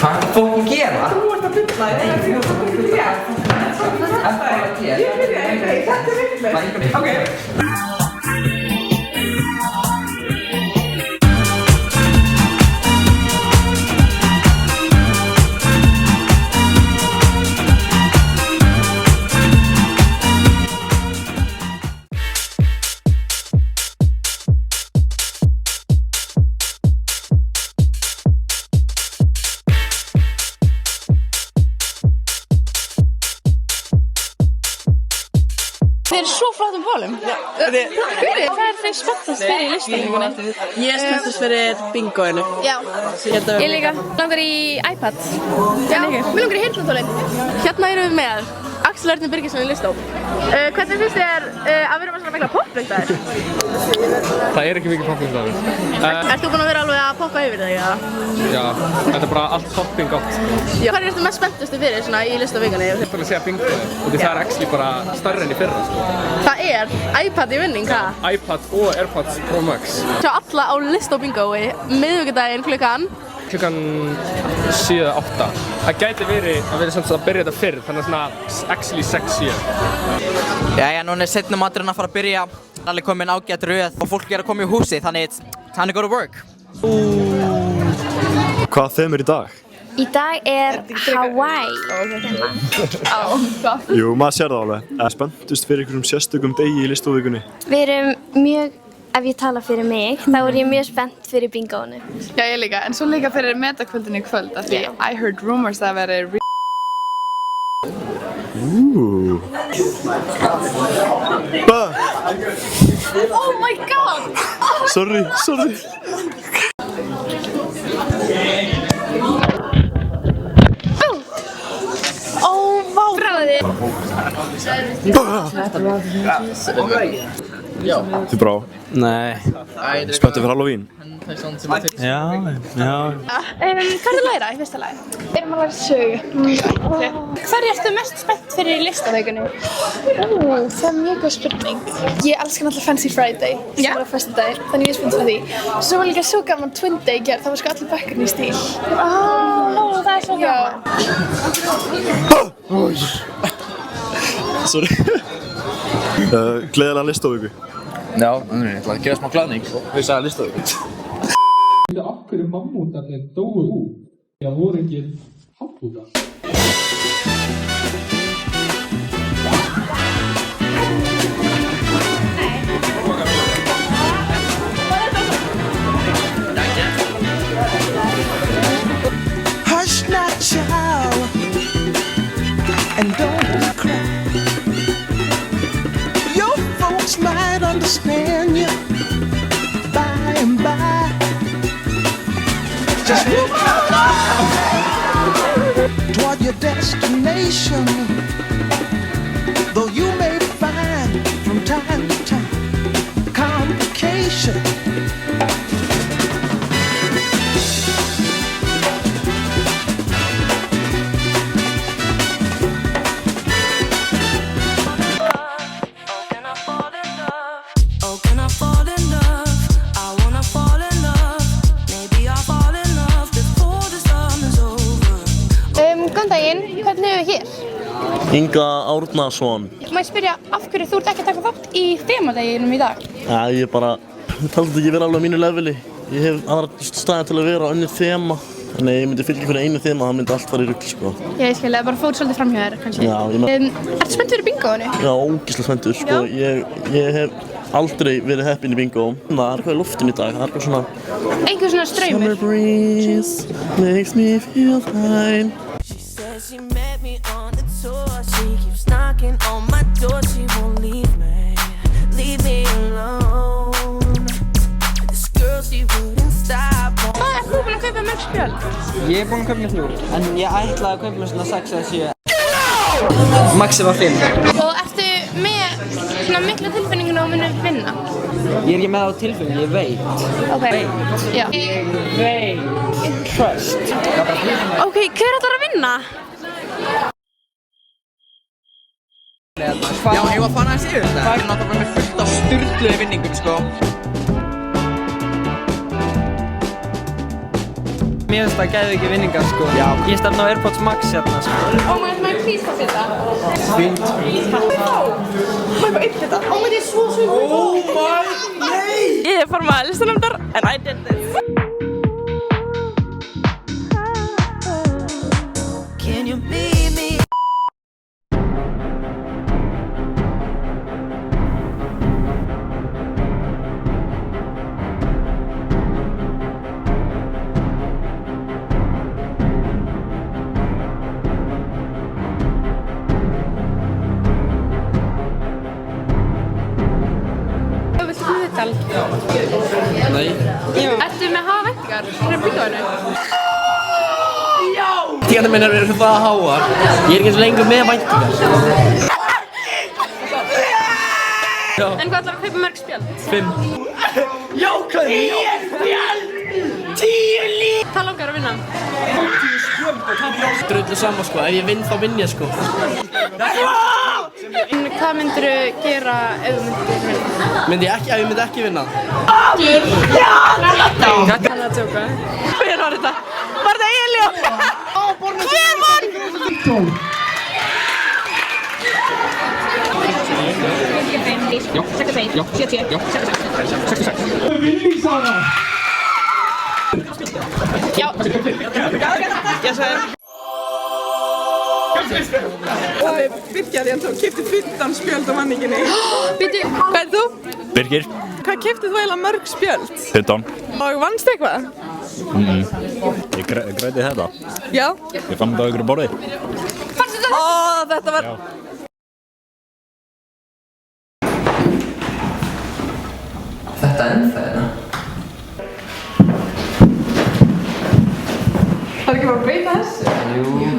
Hvað er fólk að gera? Þú ert að bylla, ég er að gera. Ég byrja, þetta er vitlaust. Ok. Þið eru svo flottum bólum. Hvað er þið spenntast fyrir í listafinningunni? Ég er spenntast fyrir bingoinu. Já, ég líka. Langar í iPad. Já, mér langar í heyrnartólin. Hérna erum við með Axel Örn Birgisson í listó. Hvernig finnst þér að vera með svona mikla popplugtaðir? Það er ekki mikið popplugtaðir. Ert þú búinn að vera alveg að poppa yfir þig, eða? Já, þetta er bara allt popping gott. Já. Hvað ertu mest spenntustu fyrir svona í listafinningunni? Ég ætla að segja bingoinu, og það er actually bara stærri enn í fyrra, sko. Það er iPad í vinning, hvað? iPad og AirPods Pro Max. Sjá alla á listó bingói, miðvikudaginn klukkan 7-8. Það gæti verið að vera samt að byrja þetta fyrr, þannig að svona actually 6-7. Jæja, núna er seinni maturinn að fara að byrja. Það er alveg komin ágætt röð og fólk er að koma í húsið, þannig it's time to go to work. Hvað þeim er í dag? Í dag er Hawaii. Jú, maður sér það alveg. Spenntust fyrir einhverjum sérstökum degi í listafinningunni? Við erum mjög, ef ég tala fyrir mig, þá er ég mjög spennt fyrir bingóinu. Já, ég líka, en svo líka fyrir metakvöldinu í kvöld, af því I heard rumors að veri Oh my god! Sorry. Oh, vá! Bráði! Þið brá? Nei. Spenntur fyrir Halloween? Já. Hvað er það að læra í fyrsta lagi? Við erum að læra sögu. Hverju ertu mest spennt fyrir í listavikunni? Það er mjög góð spurning. Ég elska náttúrulega Fancy Friday, sem var á föstudaginn, þannig ég er spennt fyrir því. Svo var líka svo gaman Twin Day í gerð, það var sko allir bekkarnir í stíl. Það er svo gaman. Sorry. Gleðilega listafinningu. Já, ég ætla að gera smá glaðning og við sagði listafinningu. Af hverju mammútarnir dóu út? Það voru ekki hafbútar. Hush now, child, and don't cry. Your folks might understand you by and by. Just move toward your destination, though you may find from time to time complication. Góðan daginn, hvernig hefur við hér? Inga Árnason. Má ég spyrja af hverju þú ert ekki að taka þátt í þemadeginum í dag? Já, ég bara taldi ekki vera alveg á mínu leveli. Ég hef aðra staði til að vera á önnur þema. Þannig ef ég myndi fylgja fyrir einu þema, það myndi allt fara í rugl, sko. Ég skil, það bara fór svolítið fram hjá þér, kannski. Já, Ertu spennt fyrir bingóinu? Já, ógeðslega spenntur, sko. Ég hef aldrei verið heppinn í bingo. Það er eitthvað í loftinu í dag, það er eitthvað svona... Einhver svona straumur. Summer breeze makes me feel fine. She met me on the tour. She keeps knocking on my door. She won't leave me alone. This girl, she wouldn't stop. Hvað ert þú búinn að kaupa mörg spjöld? Ég er búinn að kaupa mér 3, en ég ætlaði að kaupa mér svona 6 eða 7. Maxi var 5. Og ertu með svona mikla tilfinninguna og munir vinna? Ég er ekki með það á tilfinningu, ég veit. Ok. Já. Ég veit. Trust. Ok, hver ætlar að vinna? Já, ég var fann að séu þetta. Það er náttúrulega með fullt af sturgluði vinningum, sko. Mér finnst það gæði ekki vinningar sko. Já. Ég stefna á AirPods Max hérna sko. Oh my god, please fá þetta. Fínt. Má ég fá eitt þetta? Oh my god, svo nei! Ég er formaður listanefndar and I did this. Can you be me? Viltu viðtal? Nei. Ertu með að hafa væntingar fyrir bíóinu? Tíðanum minn eru það að háa. Ég er ekki eins lengur með væntingar. En hvað ætlar að kaupa mörg spjöld? 5. Jákvæð! 10 líf! Hvað langar að vinna? Drullu saman sko, ef ég vinn þá vinn ég sko. Hvað myndirðu gera ef þú myndir vinna? Ef ég myndi ekki vinna? Þannig að tjóka. Hver var þetta? Var þetta Elíó? Hver var? Vinningshafa! Já. Ég sagði. Birgir hérna og keypti 15 spjöld á manninginni. Býtu, hvað er þú? Birgir, Hvað keyptið þú eiginlega mörg spjöld? 15. Og vannstu eitthvað? Ég græti þetta. Já. Ég fann þetta á ykkur borði. Ó, þetta var... Þetta ennþá hérna. Það er ekki bara að beita þessu? Jú.